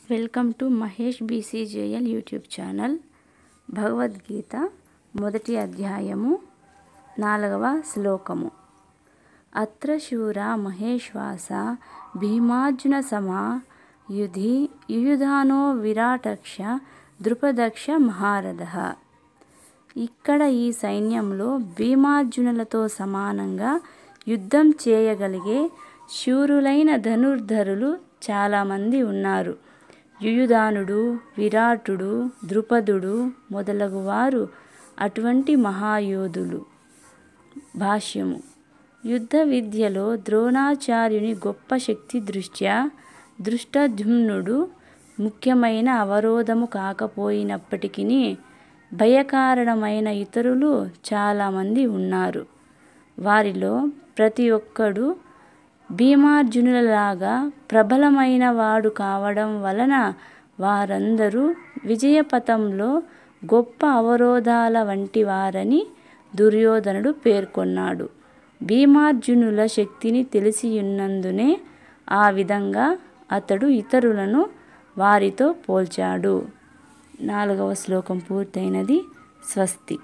Welcome to Mahesh BCJL YouTube channel. Bhagavadgita మొదటి అధ్యాయము 4వ శ్లోకము. అత్ర శూర మహేశ్వాస భీమార్జున సమా యుధి యుయుధానో విరాటక్ష ద్రుపదక్ష మహారథః. ఇక్కడ ఈ సైన్యంలో భీమార్జునులతో సమానంగా యుద్ధం చేయగలిగే శూరులైన ధనుర్ధరులు చాలామంది ఉన్నారు. యుయుధానుడు, విరాటుడు, ద్రుపదుడు మొదలగు వారు అటువంటి మహాయోధులు. భాష్యము. యుద్ధ విద్యలో ద్రోణాచార్యుని గొప్ప శక్తి దృష్ట్యా ధృష్టద్యుమ్నుడు ముఖ్యమైన అవరోధము కాకపోయినప్పటికీ భయకారణమైన ఇతరులు చాలామంది ఉన్నారు. వారిలో ప్రతి ఒక్కడు భీమార్జునులలాగా ప్రబలమైన వాడు కావడం వలన వారందరూ విజయపథంలో గొప్ప అవరోధాల వంటి వారని దుర్యోధనుడు పేర్కొన్నాడు. భీమార్జునుల శక్తిని తెలిసియున్నందునే ఆ విధంగా అతడు ఇతరులను వారితో పోల్చాడు. 4వ శ్లోకం పూర్తయినది. స్వస్తి.